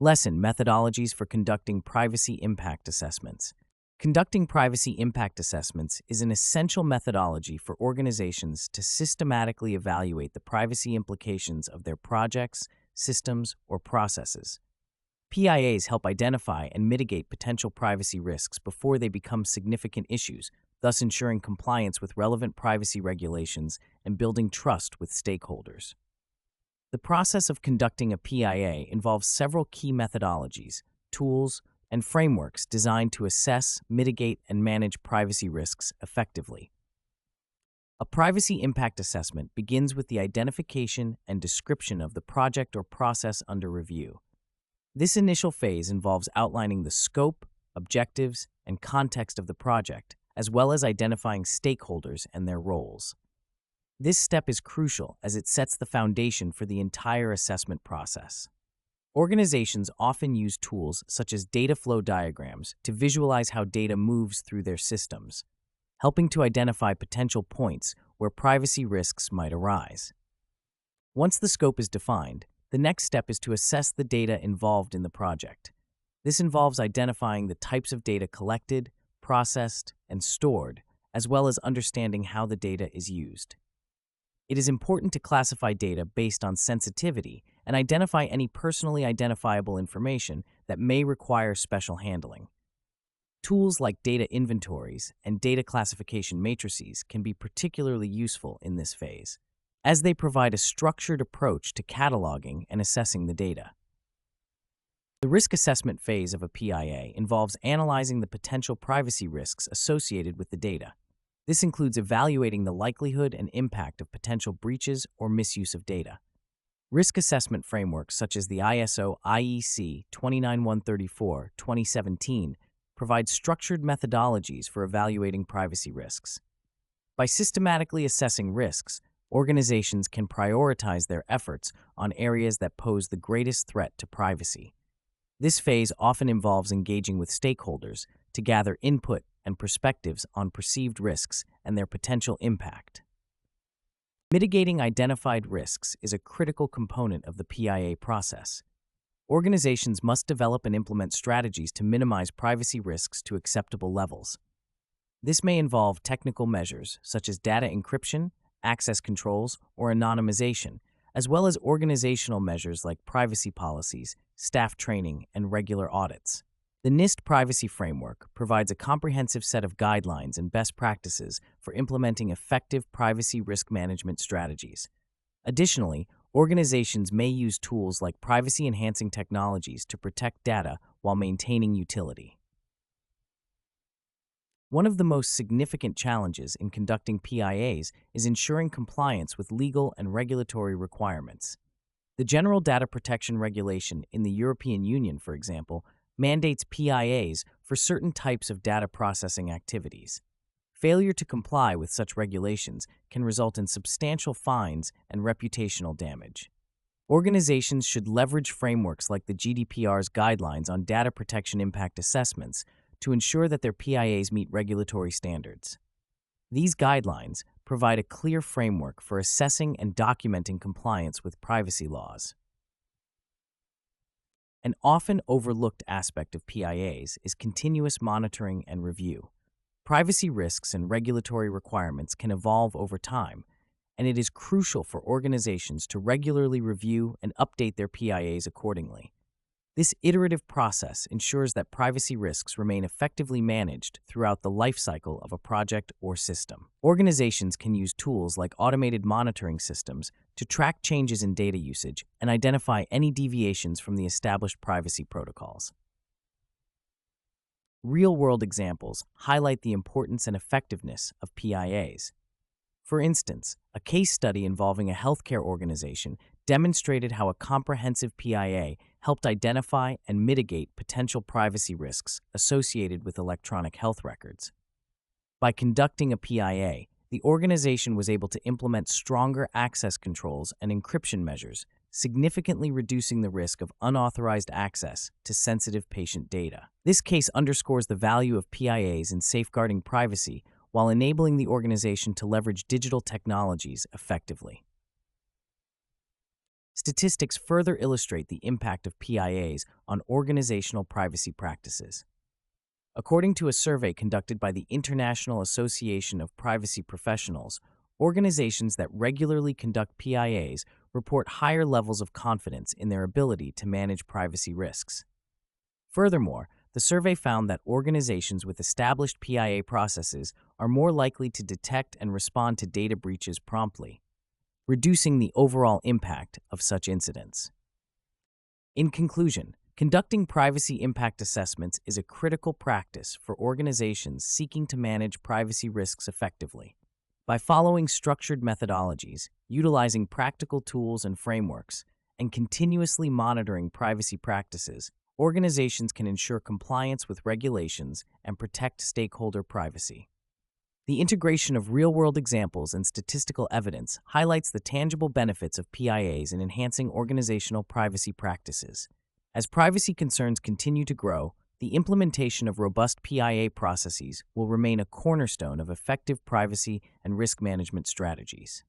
Lesson: Methodologies for conducting privacy impact assessments. Conducting privacy impact assessments is an essential methodology for organizations to systematically evaluate the privacy implications of their projects, systems, or processes. PIAs help identify and mitigate potential privacy risks before they become significant issues, thus ensuring compliance with relevant privacy regulations and building trust with stakeholders. The process of conducting a PIA involves several key methodologies, tools, and frameworks designed to assess, mitigate, and manage privacy risks effectively. A privacy impact assessment begins with the identification and description of the project or process under review. This initial phase involves outlining the scope, objectives, and context of the project, as well as identifying stakeholders and their roles. This step is crucial as it sets the foundation for the entire assessment process. Organizations often use tools such as data flow diagrams to visualize how data moves through their systems, helping to identify potential points where privacy risks might arise. Once the scope is defined, the next step is to assess the data involved in the project. This involves identifying the types of data collected, processed, and stored, as well as understanding how the data is used. It is important to classify data based on sensitivity and identify any personally identifiable information that may require special handling. Tools like data inventories and data classification matrices can be particularly useful in this phase, as they provide a structured approach to cataloging and assessing the data. The risk assessment phase of a PIA involves analyzing the potential privacy risks associated with the data. This includes evaluating the likelihood and impact of potential breaches or misuse of data. Risk assessment frameworks such as the ISO/IEC 29134/2017 provide structured methodologies for evaluating privacy risks. By systematically assessing risks, organizations can prioritize their efforts on areas that pose the greatest threat to privacy. This phase often involves engaging with stakeholders to gather input and perspectives on perceived risks and their potential impact. Mitigating identified risks is a critical component of the PIA process. Organizations must develop and implement strategies to minimize privacy risks to acceptable levels. This may involve technical measures such as data encryption, access controls, or anonymization, as well as organizational measures like privacy policies, staff training, and regular audits. The NIST Privacy Framework provides a comprehensive set of guidelines and best practices for implementing effective privacy risk management strategies. Additionally, organizations may use tools like privacy-enhancing technologies to protect data while maintaining utility. One of the most significant challenges in conducting PIAs is ensuring compliance with legal and regulatory requirements. The General Data Protection Regulation in the European Union, for example, mandates PIAs for certain types of data processing activities. Failure to comply with such regulations can result in substantial fines and reputational damage. Organizations should leverage frameworks like the GDPR's guidelines on data protection impact assessments to ensure that their PIAs meet regulatory standards. These guidelines provide a clear framework for assessing and documenting compliance with privacy laws. An often overlooked aspect of PIAs is continuous monitoring and review. Privacy risks and regulatory requirements can evolve over time, and it is crucial for organizations to regularly review and update their PIAs accordingly. This iterative process ensures that privacy risks remain effectively managed throughout the life cycle of a project or system. Organizations can use tools like automated monitoring systems to track changes in data usage and identify any deviations from the established privacy protocols. Real-world examples highlight the importance and effectiveness of PIAs. For instance, a case study involving a healthcare organization demonstrated how a comprehensive PIA helped identify and mitigate potential privacy risks associated with electronic health records. By conducting a PIA, the organization was able to implement stronger access controls and encryption measures, significantly reducing the risk of unauthorized access to sensitive patient data. This case underscores the value of PIAs in safeguarding privacy while enabling the organization to leverage digital technologies effectively. Statistics further illustrate the impact of PIAs on organizational privacy practices. According to a survey conducted by the International Association of Privacy Professionals, organizations that regularly conduct PIAs report higher levels of confidence in their ability to manage privacy risks. Furthermore, the survey found that organizations with established PIA processes are more likely to detect and respond to data breaches promptly, reducing the overall impact of such incidents. In conclusion, conducting privacy impact assessments is a critical practice for organizations seeking to manage privacy risks effectively. By following structured methodologies, utilizing practical tools and frameworks, and continuously monitoring privacy practices, organizations can ensure compliance with regulations and protect stakeholder privacy. The integration of real-world examples and statistical evidence highlights the tangible benefits of PIAs in enhancing organizational privacy practices. As privacy concerns continue to grow, the implementation of robust PIA processes will remain a cornerstone of effective privacy and risk management strategies.